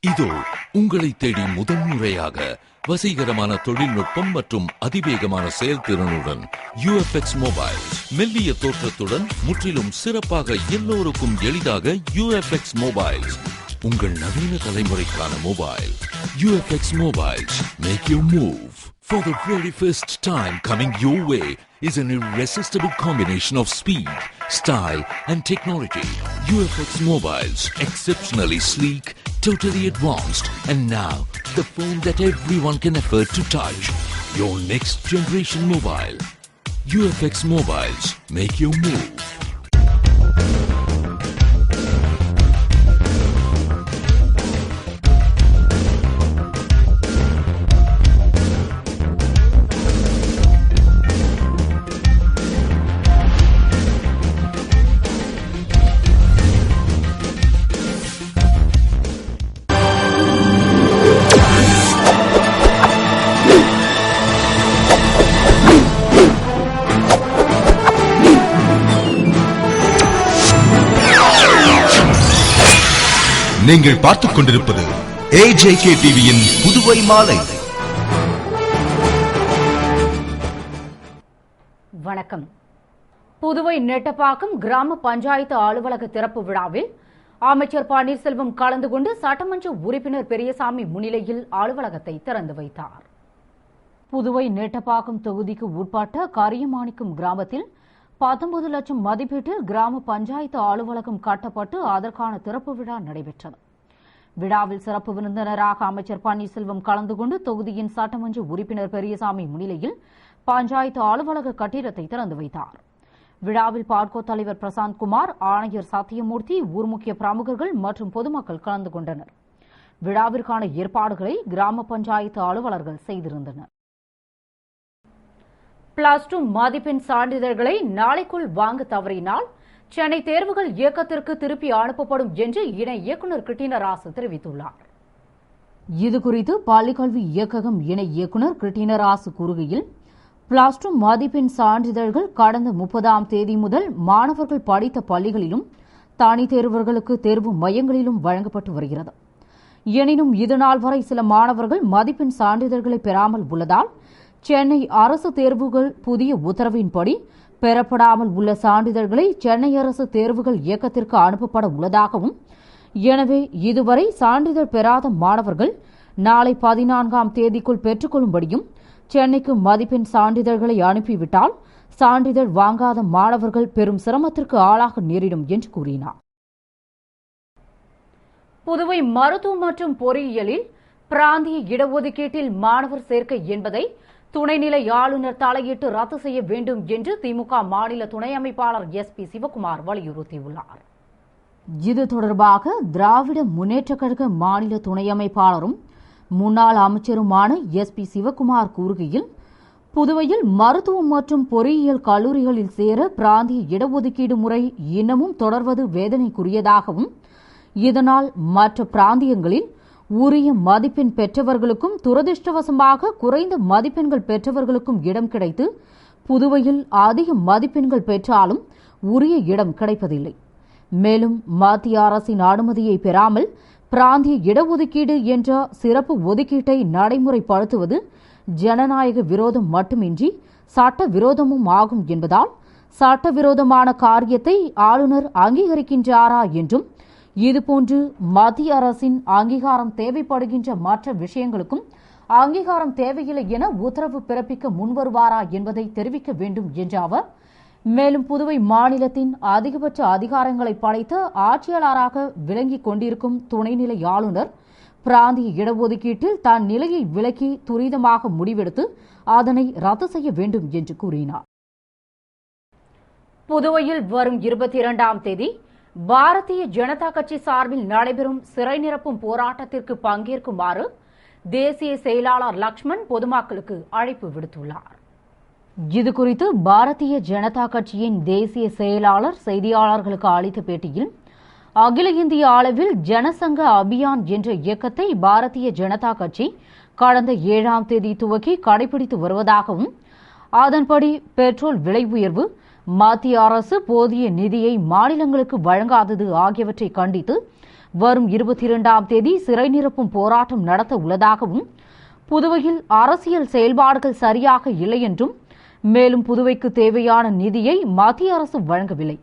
இதோ உங்களை தேடி முதன்முறையாக வசீகரமான தொழில்நுட்பம் மற்றும் அதிவேகமான செயல்திறனுடன் UFX மொபைல். மெல்லிய தோற்றத்துடன் முற்றிலும் சிறப்பாக எல்லோருக்கும் எளிதாக UFX மொபைல். உங்கள் நவீன தலைமுறைக்கான mobile. UFX Mobiles. Make your move. For the very first time coming your way is an irresistible combination of speed, style and technology. UFX Mobiles. Exceptionally sleek, totally advanced, and now the phone that everyone can afford to touch. Your next generation mobile. UFX Mobiles. Make your move. நீங்கள் பார்த்துக் கொண்டிருப்பது AJK டிவியின் புதுவை மாலை. வணக்கம். புதுவை நெட்டப்பாக்கம் கிராம பஞ்சாயத்து அலுவலக திறப்பு விழாவில் அமைச்சர் பன்னீர்செல்வம் கலந்து கொண்டு சட்டமன்ற உறுப்பினர் பெரியசாமி முன்னிலையில் அலுவலகத்தை திறந்து வைத்தார். புதுவை நெட்டப்பாக்கம் தொகுதிக்கு உட்பட்ட கரியமாணிக்கம் கிராமத்தில் 19 லட்சம் மதிப்பீட்டில் கிராம பஞ்சாயத்து அலுவலகம் கட்டப்பட்டு அதற்கான திறப்பு விழா நடைபெற்றது. விழாவில் சிறப்பு விருந்தினராக அமைச்சர் பன்னீர்செல்வம் கலந்து கொண்டு தொகுதியின் சட்டமன்ற உறுப்பினர் பெரியசாமி முன்னிலையில் பஞ்சாயத்து அலுவலக கட்டிடத்தை திறந்து வைத்தார். விழாவில் பாட்கோ தலைவர் பிரசாந்த் குமார், ஆணையர் சத்தியமூர்த்தி, ஊர் முக்கிய பிரமுகர்கள் மற்றும் பொதுமக்கள் கலந்து கொண்டனர். விழாவிற்கான ஏற்பாடுகளை கிராம பஞ்சாயத்து அலுவலர்கள் செய்திருந்தனர். +2 மதிப்பெண் சான்றிதழ்களை நாளைக்குள் வாங்க தவறினால் சென்னை தேர்வுகள் இயக்கத்திற்கு திருப்பி அனுப்பப்படும் என்று இணை இயக்குநர் கிருட்டிணராசு தெரிவித்துள்ளார். இதுகுறித்து பள்ளிக்கல்வி இயக்ககம் இணை இயக்குநர் கிருட்டிணராசு கூறுகையில், +2 மதிப்பெண் சான்றிதழ்கள் கடந்த 30ஆம் தேதி முதல் மாணவர்கள் படித்த பள்ளிகளிலும் தனி தேர்வர்களுக்கு தேர்வு மையங்களிலும் வழங்கப்பட்டு வருகிறது. எனினும் இதுநாள் வரை சில மாணவர்கள் மதிப்பெண் சான்றிதழ்களை பெறாமல் உள்ளதால் சென்னை அரசு தேர்வுகள் புதிய உத்தரவின்படி பெறப்படாமல் உள்ள சான்றிதழ்களை சென்னை அரசு தேர்வுகள் இயக்கத்திற்கு அனுப்பப்பட உள்ளதாகவும், எனவே இதுவரை சான்றிதழ் பெறாத மாணவர்கள் நாளை 14ஆம் தேதிக்குள் பெற்றுக்கொள்ளும்படியும், சென்னைக்கு மதிப்பெண் சான்றிதழ்களை அனுப்பிவிட்டால் சான்றிதழ் வாங்காத மாணவர்கள் பெரும் சிரமத்திற்கு ஆளாக நேரிடும் என்று கூறினார். புதுவை மருத்துவம் மற்றும் பொறியியலில் பிராந்திய இடஒதுக்கீட்டில் மாணவர் சேர்க்கை என்பதை துணைநிலை ஆளுநர் தலையிட்டு ரத்து செய்ய வேண்டும் என்று திமுக மாநில துணை அமைப்பாளர் SP சிவக்குமார் வலியுறுத்தியுள்ளார். இது தொடர்பாக திராவிட முன்னேற்றக் கழக மாநில துணை அமைப்பாளரும் முன்னாள் அமைச்சருமான SP சிவக்குமார் கூறுகையில், புதுவையில் மருத்துவம் மற்றும் பொறியியல் கல்லூரிகளில் சேர பிராந்திய இடஒதுக்கீடு முறை இன்னமும் தொடர்வது வேதனைக்குரியதாகவும், இதனால் மற்ற பிராந்தியங்களில் உரிய மதிப்பெண் பெற்றவர்களுக்கும் துரதிருஷ்டவசமாக குறைந்த மதிப்பெண்கள் பெற்றவர்களுக்கும் இடம் கிடைத்து, புதுவையில் அதிக மதிப்பெண்கள் பெற்றாலும் உரிய இடம் கிடைப்பதில்லை. மேலும் மத்திய அரசின் அனுமதியை பெறாமல் பிராந்திய இடஒதுக்கீடு என்ற சிறப்பு ஒதுக்கீட்டை நடைமுறைப்படுத்துவது ஜனநாயக விரோதம் மட்டுமின்றி சட்ட விரோதமும் ஆகும் என்பதால் சட்டவிரோதமான காரியத்தை ஆளுநர் அங்கீகரிக்கின்றாரா என்றும், இதுபோன்று மத்திய அரசின் அங்கீகாரம் தேவைப்படுகின்ற மற்ற விஷயங்களுக்கும் அங்கீகாரம் தேவையில்லை என உத்தரவு பிறப்பிக்க முன்வருவாரா என்பதை தெரிவிக்க வேண்டும் என்ற அவர், மேலும் புதுவை மாநிலத்தின் அதிகபட்ச அதிகாரங்களை படைத்த ஆட்சியாளராக விளங்கிக் கொண்டிருக்கும் துணைநிலை ஆளுநர் பிராந்திய இடஒதுக்கீட்டில் தன் நிலையை விலக்கி துரிதமாக முடிவெடுத்து அதனை ரத்து செய்ய வேண்டும் என்று கூறினார். புதுவையில் வரும் 22ஆம் தேதி பாரதிய ஜனதா கட்சி சார்பில் நடைபெறும் சிறை நிரப்பும் போராட்டத்திற்கு பங்கேற்குமாறு தேசிய செயலாளர் லக்ஷ்மண் பொதுமக்களுக்கு அழைப்பு விடுத்துள்ளார். இதுகுறித்து பாரதிய ஜனதா கட்சியின் தேசிய செயலாளர் செய்தியாளர்களுக்கு அளித்த பேட்டியில், அகில இந்திய அளவில் ஜனசங்க அபியான் என்ற இயக்கத்தை பாரதிய ஜனதா கட்சி கடந்த 7ஆம் தேதி துவக்கி கடைபிடித்து வருவதாகவும், அதன்படி பெட்ரோல் விலை உயர்வு, மத்திய அரசு போதிய நிதியை மாநிலங்களுக்கு வழங்காதது ஆகியவற்றை கண்டித்து வரும் 22ஆம் தேதி சிறை நிரப்பும் போராட்டம் நடத்த உள்ளதாகவும், புதுவையில் அரசியல் செயல்பாடுகள் சரியாக இல்லை என்றும், மேலும் புதுவைக்கு தேவையான நிதியை மத்திய அரசு வழங்கவில்லை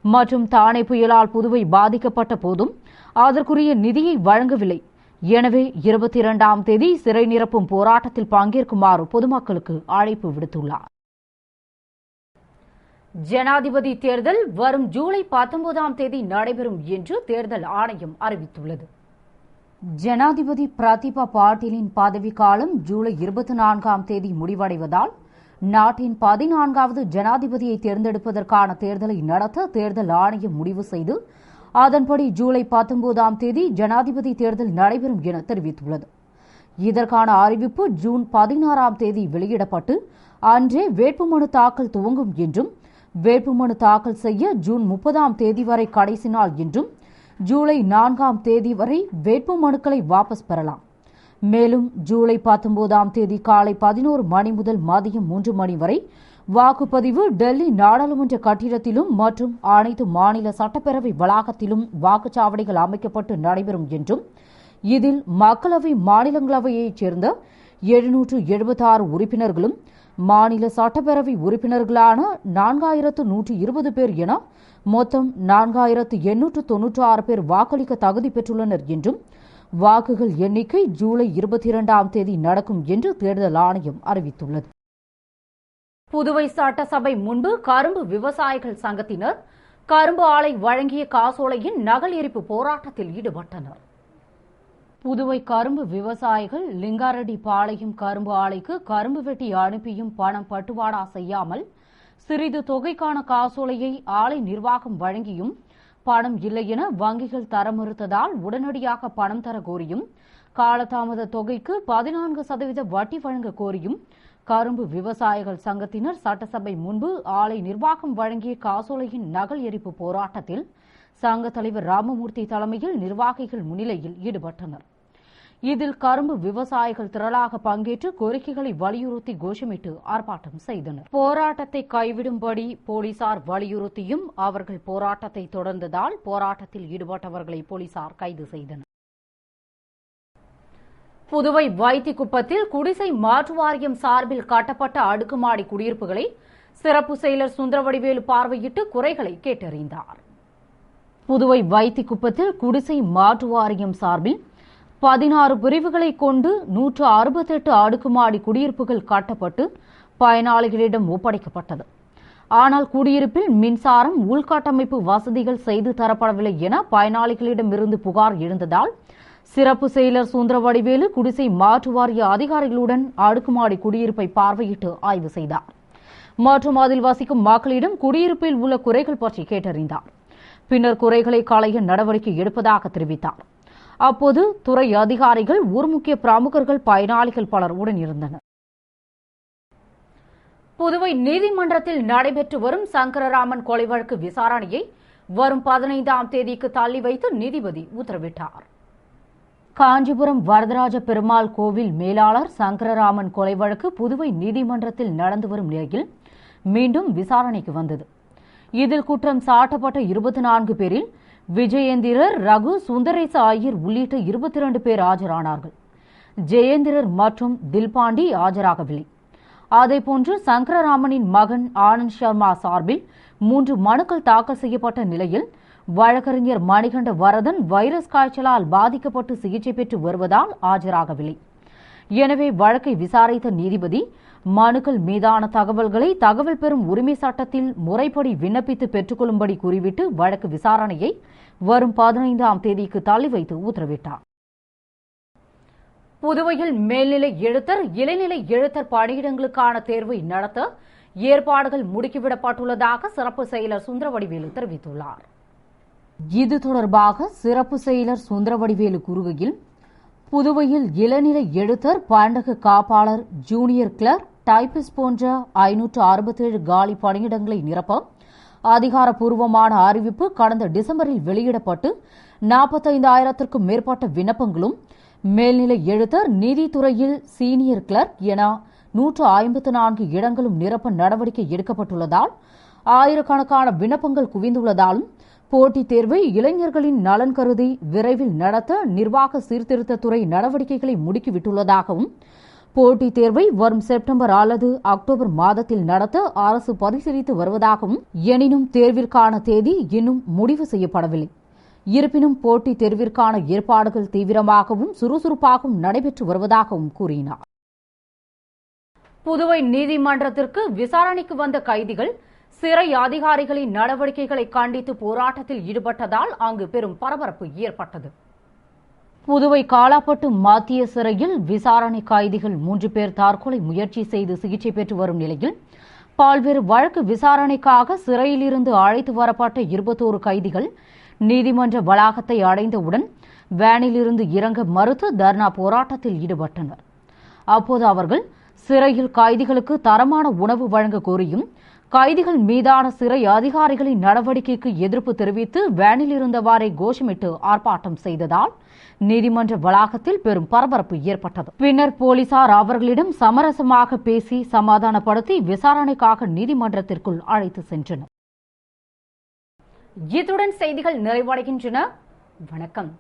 மற்றும் தானே புயலால் புதுவை பாதிக்கப்பட்ட போதும் அதற்குரிய நிதியை வழங்கவில்லை. எனவே 22ஆம் தேதி சிறை நிரப்பும் போராட்டத்தில் பங்கேற்குமாறு பொதுமக்களுக்கு அழைப்பு விடுத்துள்ளார். ஜனாதிபதி தேர்தல் வரும் ஜூலை 19ஆம் தேதி நடைபெறும் என்று தேர்தல் ஆணையம் அறிவித்துள்ளது. ஜனாதிபதி பிரதிபா பாட்டீலின் பதவிக்காலம் ஜூலை 24ஆம் தேதி முடிவடைவதால் நாட்டின் 14வது ஜனாதிபதியை தேர்ந்தெடுப்பதற்கான தேர்தலை நடத்த தேர்தல் ஆணையம் முடிவு செய்து அதன்படி ஜூலை 19ஆம் தேதி ஜனாதிபதி தேர்தல் நடைபெறும் என தெரிவித்துள்ளது. இதற்கான அறிவிப்பு ஜூன் 16ஆம் தேதி வெளியிடப்பட்டு அன்றே வேட்புமனு தாக்கல் துவங்கும் என்றும், வேட்புமனு தாக்கல் செய்ய ஜூன் 30ஆம் தேதி வரை கடைசி நாள் என்றும், ஜூலை 4ஆம் தேதி வரை வேட்புமனுக்களை வாபஸ் பெறலாம். மேலும் ஜூலை 19ஆம் தேதி காலை 11 மணி முதல் மதியம் 3 மணி வரை வாக்குப்பதிவு டெல்லி நாடாளுமன்ற கட்டிடத்திலும் மற்றும் அனைத்து மாநில சட்டப்பேரவை வளாகத்திலும் வாக்குச்சாவடிகள் அமைக்கப்பட்டு நடைபெறும் என்றும், இதில் மக்களவை மாநிலங்களவையைச் சேர்ந்த 776 உறுப்பினர்களும் மாநில சட்டப்பேரவை உறுப்பினர்களான 4120 பேர் என மொத்தம் 4896 பேர் வாக்களிக்க தகுதி பெற்றுள்ளனர் என்றும், வாக்குகள் எண்ணிக்கை ஜூலை 22ஆம் தேதி நடக்கும் என்று தேர்தல் ஆணையம் அறிவித்துள்ளது. புதுவை சட்டசபை முன்பு கரும்பு விவசாயிகள் சங்கத்தினர் கரும்பு ஆலை வழங்கிய காசோலையின் நகல் எரிப்பு போராட்டத்தில் ஈடுபட்டனர். புதுவை கரும்பு விவசாயிகள் லிங்காரெட்டி பாளையம் கரும்பு ஆலைக்கு கரும்பு வெட்டி அனுப்பியும் பணம் பட்டுவாடா செய்யாமல் சிறிது தொகைக்கான காசோலையை ஆலை நிர்வாகம் வழங்கியும் பணம் இல்லை என வங்கிகள் தர மறுத்ததால் உடனடியாக பணம் தர கோரியும், காலதாமத தொகைக்கு 14% வட்டி வழங்க கோரியும் கரும்பு விவசாயிகள் சங்கத்தினர் சட்டசபை முன்பு ஆலை நிர்வாகம் வழங்கிய காசோலையின் நகல் எரிப்பு போராட்டத்தில் சங்க தலைவர் ராமமூர்த்தி தலைமையில் நிர்வாகிகள் முன்னிலையில் ஈடுபட்டனர். இதில் கரும்பு விவசாயிகள் திரளாக பங்கேற்று கோரிக்கைகளை வலியுறுத்தி கோஷமிட்டு ஆர்ப்பாட்டம் செய்தனர். போராட்டத்தை கைவிடும்படி போலீசார் வலியுறுத்தியும் அவர்கள் போராட்டத்தை தொடர்ந்ததால் போராட்டத்தில் ஈடுபட்டவர்களை போலீசார் கைது செய்தனர். புதுவை வைத்திக்குப்பத்தில் குடிசை மாற்று வாரியம் சார்பில் கட்டப்பட்ட அடுக்குமாடி குடியிருப்புகளை சிறப்பு செயலர் சுந்தரவடிவேலு பார்வையிட்டு குறைகளை கேட்டறிந்தார். புதுவை வைத்திக்குப்பத்தில் குடிசை மாற்று வாரியம் சார்பில் 16 பிரிவுகளை கொண்டு 168 அடுக்குமாடி குடியிருப்புகள் கட்டப்பட்டு பயனாளிகளிடம் ஒப்படைக்கப்பட்டது. ஆனால் குடியிருப்பில் மின்சாரம், உள்கட்டமைப்பு வசதிகள் செய்து தரப்படவில்லை என பயனாளிகளிடமிருந்து புகார் எழுந்ததால் சிறப்பு செயலர் சுந்தரவடிவேலு குடிசை மாற்று வாரிய அதிகாரிகளுடன் அடுக்குமாடி குடியிருப்பை பார்வையிட்டு ஆய்வு செய்தார் மற்றும் அதில் வசிக்கும் மக்களிடம் குடியிருப்பில் உள்ள குறைகள் பற்றி கேட்டறிந்தார். பின்னர் குறைகளை களைய நடவடிக்கை எடுப்பதாக தெரிவித்தார். அப்போது துறை அதிகாரிகள், ஊர் முக்கிய பிரமுகர்கள், பயனாளிகள் பலர் உடன் இருந்தனர். புதுவை நீதிமன்றத்தில் நடைபெற்று வரும் சங்கரராமன் கொலை வழக்கு விசாரணையை வரும் 15ஆம் தேதிக்கு தள்ளி வைத்து நீதிபதி உத்தரவிட்டார். காஞ்சிபுரம் வரதராஜ பெருமாள் கோவில் மேலாளர் சங்கரராமன் கொலை வழக்கு புதுவை நீதிமன்றத்தில் நடந்து வரும் நிலையில் மீண்டும் விசாரணைக்கு வந்தது. இதில் குற்றம் சாட்டப்பட்ட 24 பேரில் விஜயேந்திரர், ரகு, சுந்தரேச ஐயர் உள்ளிட்ட 22 பேர் ஆஜரானார்கள். ஜெயேந்திரர் மற்றும் தில்பாண்டி ஆஜராகவில்லை. அதேபோன்று சங்கரராமனின் மகன் ஆனந்த் சர்மா சார்பில் 3 மனுக்கள் தாக்கல் செய்யப்பட்ட நிலையில் வழக்கறிஞர் மணிகண்ட வரதன் வைரஸ் காய்ச்சலால் பாதிக்கப்பட்டு சிகிச்சை பெற்று வருவதால் ஆஜராகவில்லை. எனவே வழக்கை விசாரித்த நீதிபதி மனுக்கள் மீதான தகவல்களை தகவல் பெறும் உரிமை சட்டத்தில் முறைப்படி விண்ணப்பித்து பெற்றுக்கொள்ளும்படி கூறிவிட்டு வழக்கு விசாரணையை வரும் 15ஆம் தேதிக்கு தள்ளி வைத்து உத்தரவிட்டார். புதுவையில் மேல்நிலை எழுத்தர், இளநிலை எழுத்தர் பணியிடங்களுக்கான தேர்வை நடத்த ஏற்பாடுகள் முடுக்கிவிடப்பட்டுள்ளதாக சிறப்பு செயலர் சுந்தரவடிவேலு தெரிவித்துள்ளார். இது தொடர்பாக சிறப்பு செயலர் சுந்தரவடிவேலு கூறுகையில், புதுவையில் இளநிலை எழுத்தர், பாண்டக காப்பாளர், ஜூனியர் கிளர்க், டைபிஸ்ட் போன்ற 567 காலி பணியிடங்களை நிரப்ப அதிகாரப்பூர்வமான அறிவிப்பு கடந்த டிசம்பரில் வெளியிடப்பட்டு 45,000க்கும் மேற்பட்ட விண்ணப்பங்களும், மேல்நிலை எழுத்தர், நீதித்துறையில் சீனியர் கிளர்க் என 154 இடங்களும் நிரப்ப நடவடிக்கை எடுக்கப்பட்டுள்ளதால் ஆயிரக்கணக்கான விண்ணப்பங்கள் குவிந்துள்ளதாலும் போட்டித் தேர்வை இளைஞர்களின் நலன் கருதி விரைவில் நடத்த நிர்வாக சீர்திருத்தத்துறை நடவடிக்கைகளை முடுக்கிவிட்டுள்ளதாகவும் போட்டித் தேர்வை வரும் செப்டம்பர் அல்லது அக்டோபர் மாதத்தில் நடத்த அரசு பரிசீலித்து வருவதாகவும், எனினும் தேர்விற்கான தேதி இன்னும் முடிவு செய்யப்படவில்லை. இருப்பினும் போட்டித் தேர்விற்கான ஏற்பாடுகள் தீவிரமாகவும் சுறுசுறுப்பாகவும் நடைபெற்று வருவதாகவும் கூறினார். புதுவை நீதிமன்றத்திற்கு விசாரணைக்கு வந்த கைதிகள் சிறை அதிகாரிகளின் நடவடிக்கைகளை கண்டித்து போராட்டத்தில் ஈடுபட்டதால் அங்கு பெரும் பரபரப்பு ஏற்பட்டது. புதுவை காலாப்பட்டு மத்திய சிறையில் விசாரணை கைதிகள் 3 பேர் தற்கொலை முயற்சி செய்து சிகிச்சை பெற்று வரும் நிலையில் பல்வேறு வழக்கு விசாரணைக்காக சிறையிலிருந்து அழைத்து வரப்பட்ட 21 கைதிகள் நீதிமன்ற வளாகத்தை அடைந்தவுடன் வேனிலிருந்து இறங்க மறுத்து தர்ணா போராட்டத்தில் ஈடுபட்டனர். அப்போது அவர்கள் சிறையில் கைதிகளுக்கு தரமான உணவு வழங்க கோரியும், கைதிகள் மீதான சிறை அதிகாரிகளின் நடவடிக்கைக்கு எதிர்ப்பு தெரிவித்து வேனில் இருந்தவாறே கோஷமிட்டு ஆர்ப்பாட்டம் செய்ததால் நீதிமன்ற வளாகத்தில் பெரும் பரபரப்பு ஏற்பட்டது. பின்னர் போலீசார் அவர்களிடம் சமரசமாக பேசி சமாதானப்படுத்தி விசாரணைக்காக நீதிமன்றத்திற்குள் அழைத்து சென்றனர். இத்துடன் செய்திகள் நிறைவடைகின்றன. வணக்கம்.